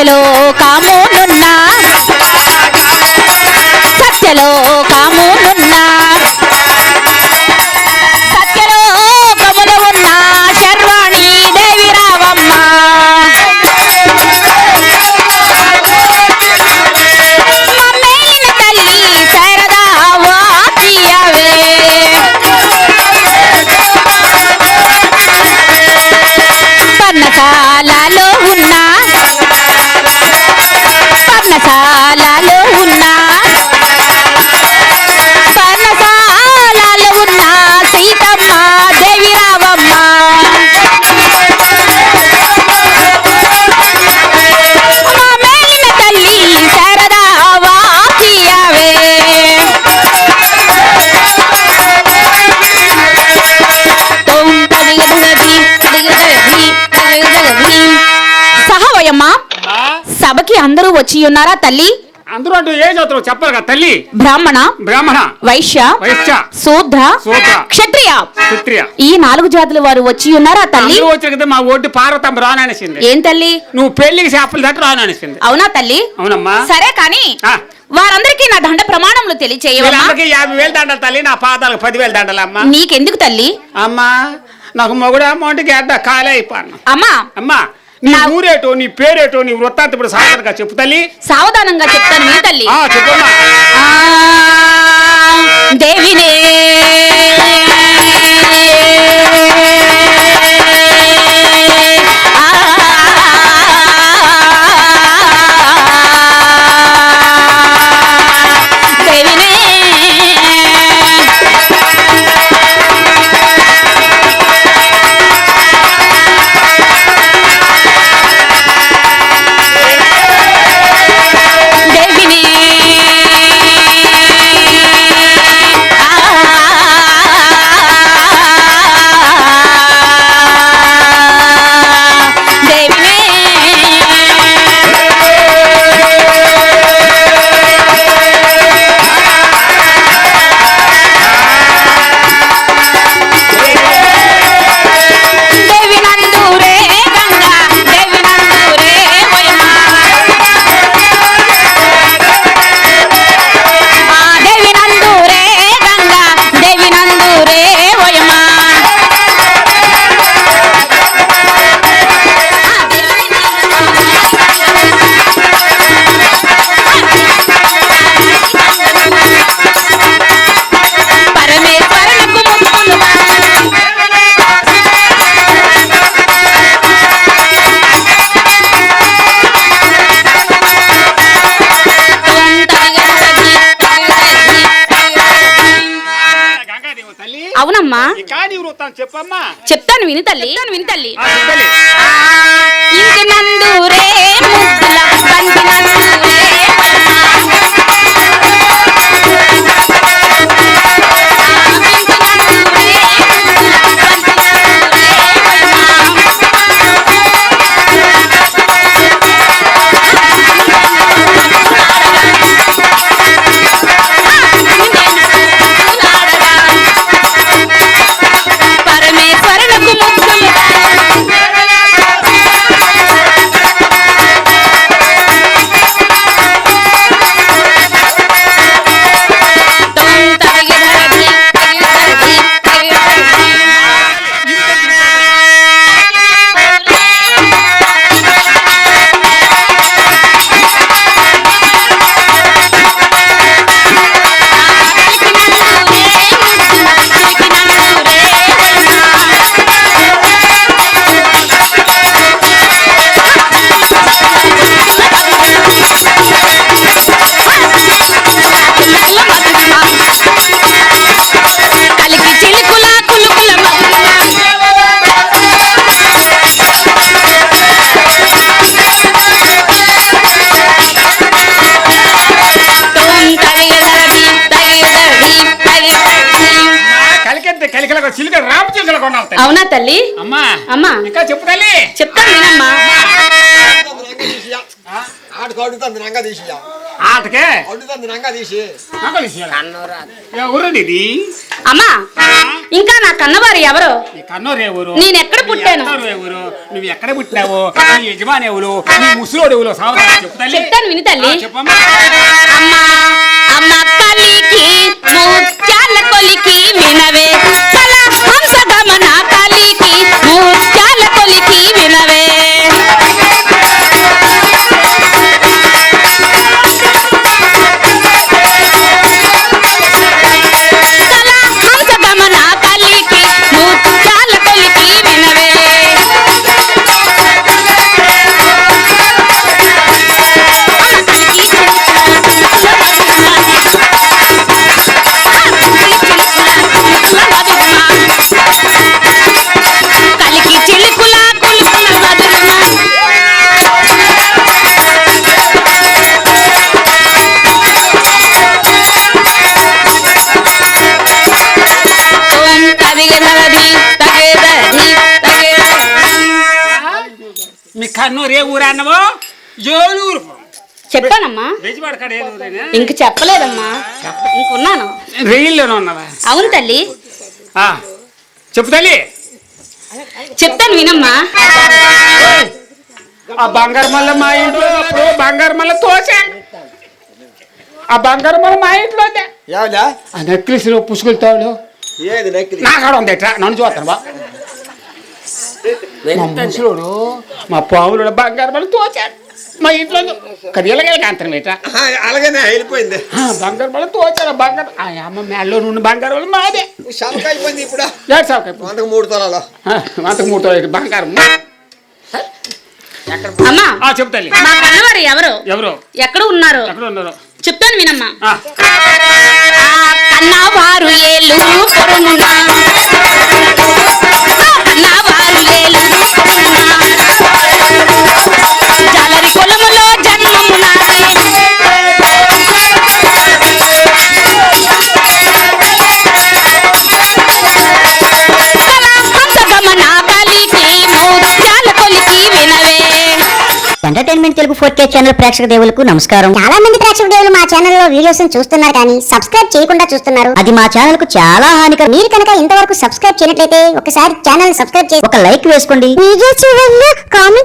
సత్యలో కామునున్నా సత్యలో కామునున్నా సత్యలో కములు ఉన్నా శర్వాణి దేవి రావమ్మ మమ్మేలిన తల్లి శారదా వాపియవే పర్ణశాలలో ఉన్నా పర్ణశాలలో ఉన్నా పర్ణశాలలో ఉన్నా సీతమ్మ దేవి రావమ్మ మా మేలిన తల్లి శారదా వాపియవే సహవయమ్మ సభకి అందరూ వచ్చి ఉన్నారా తల్లి? అందరూ అంటూ ఏ చదువు చెప్పాలి కదా తల్లి. బ్రాహ్మణ బ్రాహ్మణ వైశ్య వైశ్య శూద్ర శూద్ర క్షత్రియ క్షత్రియ ఈ 4 జాతుల వారు వచ్చి ఉన్నారా తల్లి? అందరూ వచ్చారు కదా. మా ఓటు పార్వతమ్మ రాననిసింది. ఏం తల్లి? నువ్వు పెళ్లికి చేపలు దట్టు రాననిసింది. అవునా తల్లి? అవునమ్మా. సరే కానీ వారందరికీ నా దండ ప్రమాణములు తెలియచేయవమ్మా. 50,000 దండలు తల్లి, నా పాదాలకు 10,000 దండలు అమ్మా. నీకెందుకు తల్లి? అమ్మా నాకు మొగుడు అమౌంట్ గడ్డ ఖాళీ అయిపోను. అమ్మా అమ్మా నీ ఊరేటో నీ పేరేటో నీ వృత్తాంతం ఇప్పుడు సాధారణంగా చెప్పు తల్లి. సావధానంగా చెప్తాను మీ తల్లి. చెప్పమ్మా. దేవినే అవునమ్మా. చెప్తాను విని తల్లి. ఇంటి నందూరే ముద్దుల కంటి నందూరే అవునా తల్లి? అమ్మా అమ్మా ఇంకా చెప్పు తల్లి. చెప్తాను వినమ్మా. ఆటకే అమ్మా ఇంకా నా కన్నవారు ఎవరు? నీ కన్నోరు ఎవరు? నేను ఎక్కడ పుట్టాను? ఎవరు? నువ్వు ఎక్కడ పుట్టినావు? నీ యజమాని ఎవరు? నీ ముసలోడు ఎవరు? సావధానం చెప్పు తల్లి. చెప్తాను విని తల్లి. చెప్పమ్మా. అమ్మా అమ్మ కలికి ముత్యాల కొలికి వినవే కల హంసగమన కలికి ముత్యాల కొలికి వినవే కల హంసగమన కలికి ముత్యాల కొలికి వినవే కలికి చిలుకుల కులుకుల మధురమ ఓం తదిగధరది తగేదది మీ కన్నూరు ఏ ఊరు అన్నవో? జోలూరు. చెప్పానమ్మా. బెజవాడ కాడ ఏ ఊరేనా? ఇంక చెప్పలేదమ్మా, ఇంకున్నాను. రైల్లోనే ఉన్నావా? అవును తల్లి. ఆ, చెప్పు తల్లి. చెప్తాను వినమ్మా. ఆ బంగారు మల్ల మా ఇంట్లో అప్పుడు బంగారు మల్ల తోచా. ఆ బంగారు మల్ల మా ఇంట్లో ఉందే. ఏమన్నా ఆ నెక్లెస్ లో పుసుకులతాడు ఏది నెక్లెస్? నా కాడ ఉంది ఎట్లా నన్ను చూస్తాను బా. మా ముసలోడు మా పావులు బంగారు మల్ల తోచాడు మా ఇంట్లో. కదిలగలగా అంతరం ఎట్లా అలాగనే వెళ్ళిపోయింది. బంగారు మల్ల తోచాడు. బంగారు ఆ అమ్మ మేళ్ళలో నుండి బంగారు వల్ల మాదే. షాప్ అయిపోయింది ఇప్పుడు. ఏడు సాగు వందకు 3 తొలాలు. అంతకు 3 తోలేదు బంగారం. అమ్మా చెప్తాలి. మా కన్నవారు ఎవరు? ఎవరు? ఎక్కడ ఉన్నారు? ఎక్కడ ఉన్నారు? చెప్తాను వినమ్మా. ఆ, కన్నవారు ఏలు పొరుమున కన్నవారు ఏలు పొరుమున జాలరి కులములో జన్మము నాది హంసగమన కలికి ముత్యాల కొలికి వినవే. ఎంటర్టైన్మెంట్ తెలుగు 4K ఛానల్ ప్రేక్షక దేవులకు నమస్కారం. చాలా మంది ప్రేక్షక దేవులు మా ఛానల్లో వీడియోస్ చూస్తున్నారు కానీ సబ్స్క్రైబ్ చేయకుండా చూస్తున్నారు. అది మా ఛానల్ కు చాలా హానికరం. మీరు కనుక ఇంతవరకు సబ్స్క్రైబ్ చేయనట్లయితే ఒకసారి ఛానల్ సబ్స్క్రైబ్ చేసి ఒక లైక్ వేసుకోండి. వీడియో చివరిలో కామెంట్